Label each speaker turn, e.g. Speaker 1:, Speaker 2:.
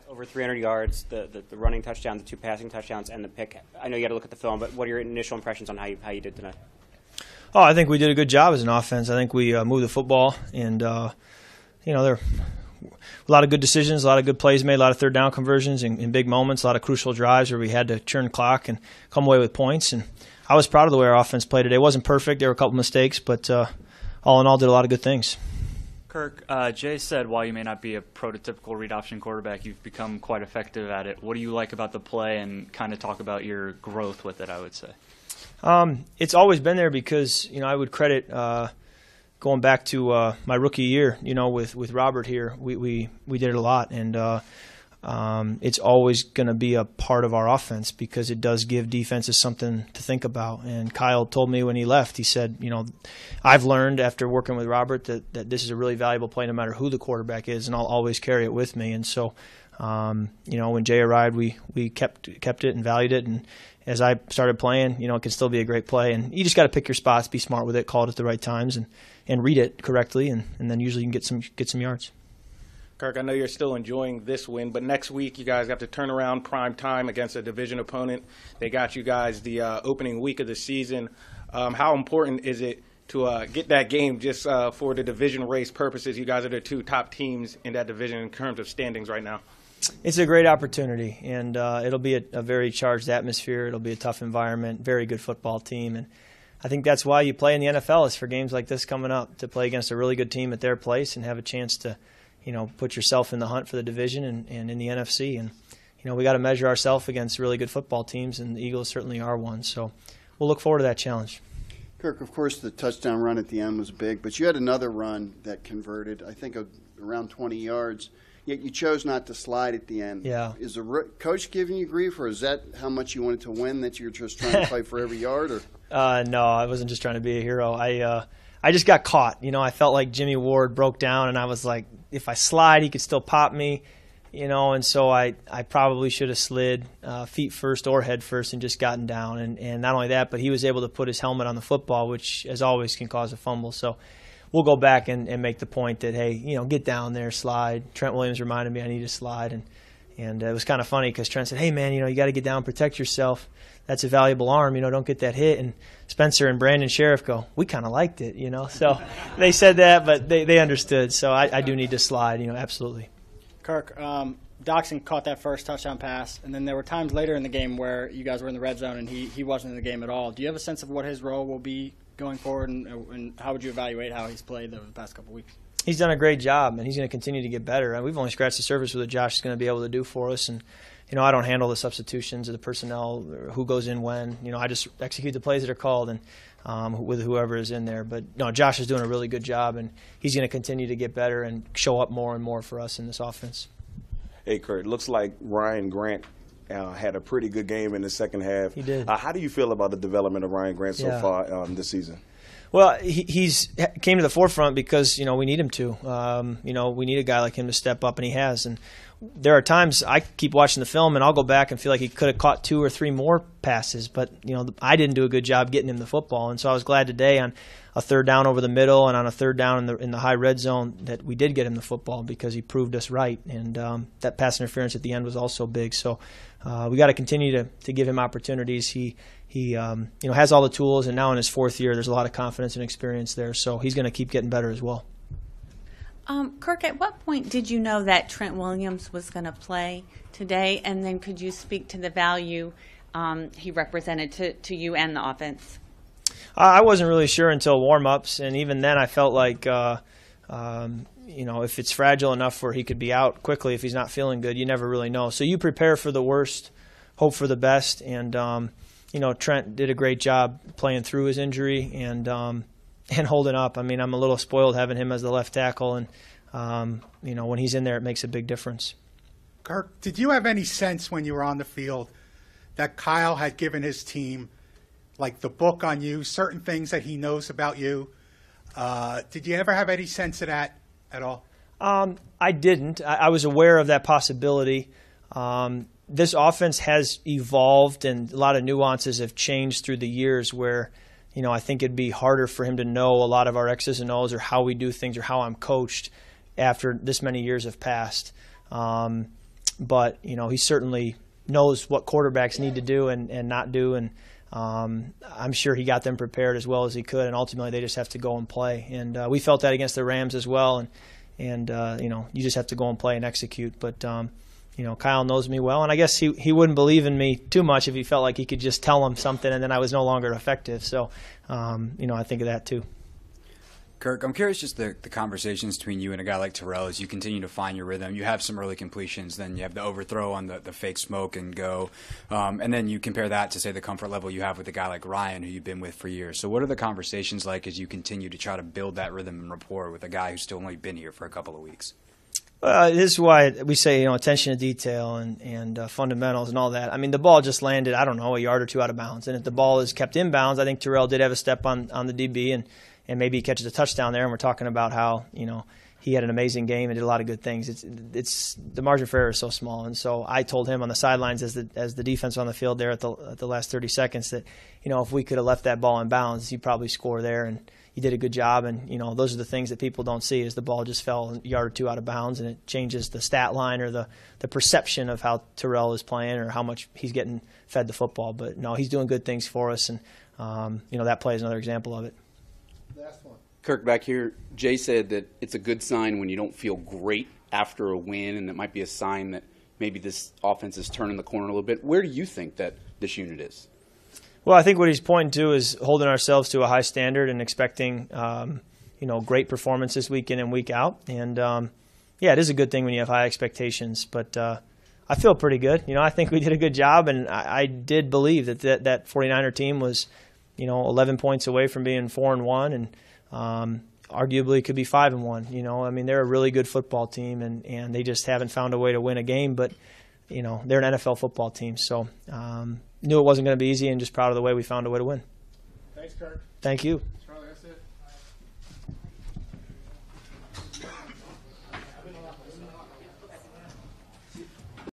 Speaker 1: Over 300 yards, the running touchdown, the 2 passing touchdowns, and the pick. I know you got to look at the film, but what are your initial impressions on how you did tonight?
Speaker 2: Oh, I think we did a good job as an offense. I think we moved the football, and there were a lot of good decisions, a lot of good plays made, a lot of third down conversions in big moments, a lot of crucial drives where we had to churn clock and come away with points. And I was proud of the way our offense played today. It wasn't perfect. There were a couple mistakes, but all in all, did a lot of good things.
Speaker 3: Kirk, Jay said while you may not be a prototypical read option quarterback, you've become quite effective at it. What do you like about the play, and kind of talk about your growth with it, I would say?
Speaker 2: It's always been there because, I would credit going back to my rookie year, with Robert here. We did it a lot, and it's always going to be a part of our offense because it does give defenses something to think about. And Kyle told me when he left, he said, I've learned after working with Robert that this is a really valuable play no matter who the quarterback is, and I'll always carry it with me. And so, when Jay arrived, we kept it and valued it. And as I started playing, it can still be a great play. And you just got to pick your spots, be smart with it, call it at the right times, and read it correctly, and then usually you can get some yards.
Speaker 4: Kirk, I know you're still enjoying this win, but next week you guys have to turn around prime time against a division opponent. They got you guys the opening week of the season. How important is it to get that game just for the division race purposes? You guys are the 2 top teams in that division in terms of standings right now.
Speaker 2: It's a great opportunity, and it'll be a very charged atmosphere. It'll be a tough environment, very good football team, and I think that's why you play in the NFL is for games like this coming up, to play against a really good team at their place and have a chance to put yourself in the hunt for the division and in the NFC. And, we got to measure ourselves against really good football teams, and the Eagles certainly are one. So we'll look forward to that challenge.
Speaker 5: Kirk, of course, the touchdown run at the end was big, but you had another run that converted, I think, around 20 yards, yet you chose not to slide at the end.
Speaker 2: Yeah.
Speaker 5: Is the coach giving you grief, or is that how much you wanted to win, that you're just trying to play for every yard? Or?
Speaker 2: No, I wasn't just trying to be a hero. I just got caught. I felt like Jimmy Ward broke down, and I was like, if I slide, he could still pop me, and so I probably should have slid feet first or head first and just gotten down. And not only that, but he was able to put his helmet on the football, which, as always, can cause a fumble. So we'll go back and make the point that, hey, get down there, slide. Trent Williams reminded me I need to slide, and it was kind of funny because Trent said, hey, man, you got to get down, protect yourself. That's a valuable arm, don't get that hit. And Spencer and Brandon Sheriff go, we kind of liked it, So they said that, but they understood. So I do need to slide, absolutely.
Speaker 6: Kirk, Doxson caught that first touchdown pass, and then there were times later in the game where you guys were in the red zone and he wasn't in the game at all. Do you have a sense of what his role will be going forward, and how would you evaluate how he's played over the past couple of weeks?
Speaker 2: He's done a great job, and he's going to continue to get better. And we've only scratched the surface with what Josh is going to be able to do for us. And I don't handle the substitutions of the personnel, or who goes in when. I just execute the plays that are called and with whoever is in there. But no, Josh is doing a really good job, and he's going to continue to get better and show up more and more for us in this offense.
Speaker 7: Hey, Kurt, looks like Ryan Grant had a pretty good game in the second half.
Speaker 2: He did.
Speaker 7: How do you feel about the development of Ryan Grant so far this season?
Speaker 2: Well, he's came to the forefront because, we need him to. We need a guy like him to step up, and he has. And there are times I keep watching the film, and I'll go back and feel like he could have caught 2 or 3 more passes. But, I didn't do a good job getting him the football. And so I was glad today on a third down over the middle and on a third down in the high red zone that we did get him the football because he proved us right. And that pass interference at the end was also big. So we got to continue to give him opportunities. He has all the tools, and now in his 4th year, there's a lot of confidence and experience there. So he's going to keep getting better as well.
Speaker 8: Kirk, at what point did you know that Trent Williams was going to play today? And then could you speak to the value he represented to you and the offense?
Speaker 2: I wasn't really sure until warm-ups, and even then I felt like, if it's fragile enough where he could be out quickly if he's not feeling good, you never really know. So you prepare for the worst, hope for the best, and Trent did a great job playing through his injury and holding up. I mean, I'm a little spoiled having him as the left tackle, and when he's in there, it makes a big difference.
Speaker 9: Kirk, did you have any sense when you were on the field that Kyle had given his team, like, the book on you, certain things that he knows about you? Did you ever have any sense of that at all?
Speaker 2: I didn't. I was aware of that possibility. This offense has evolved, and a lot of nuances have changed through the years where, I think it'd be harder for him to know a lot of our X's and O's or how we do things or how I'm coached after this many years have passed. but he certainly knows what quarterbacks need to do and not do, and I'm sure he got them prepared as well as he could, and ultimately they just have to go and play. And we felt that against the Rams as well, and you just have to go and play and execute. But Kyle knows me well, and I guess he wouldn't believe in me too much if he felt like he could just tell him something and then I was no longer effective. So I think of that too.
Speaker 10: Kirk, I'm curious just the conversations between you and a guy like Terrell as you continue to find your rhythm. You have some early completions, then you have the overthrow on the fake smoke and go, and then you compare that to, say, the comfort level you have with a guy like Ryan, who you've been with for years. So what are the conversations like as you continue to try to build that rhythm and rapport with a guy who's still only been here for a couple of weeks?
Speaker 2: This is why we say, attention to detail and fundamentals and all that. I mean, the ball just landed, I don't know, a yard or two out of bounds. And if the ball is kept in bounds, I think Terrell did have a step on the DB, and maybe he catches a touchdown there. And we're talking about how, he had an amazing game and did a lot of good things. It's the margin for error is so small. And so I told him on the sidelines as the defense on the field there at the last 30 seconds that, if we could have left that ball in bounds, he'd probably score there. And he did a good job, and those are the things that people don't see, is the ball just fell a yard or two out of bounds, and it changes the stat line or the perception of how Terrell is playing or how much he's getting fed the football. But no, he's doing good things for us, and that play is another example of it.
Speaker 5: Last one.
Speaker 11: Kirk, back here, Jay said that it's a good sign when you don't feel great after a win, and that might be a sign that maybe this offense is turning the corner a little bit. Where do you think that this unit is?
Speaker 2: Well, I think what he's pointing to is holding ourselves to a high standard and expecting, great performances week in and week out. And, it is a good thing when you have high expectations. But I feel pretty good. I think we did a good job, and I did believe that 49er team was, 11 points away from being 4-1, and arguably could be 5-1. I mean, they're a really good football team, and they just haven't found a way to win a game. But, they're an NFL football team. So, knew it wasn't going to be easy, and just proud of the way we found a way to win.
Speaker 9: Thanks, Kirk.
Speaker 2: Thank you.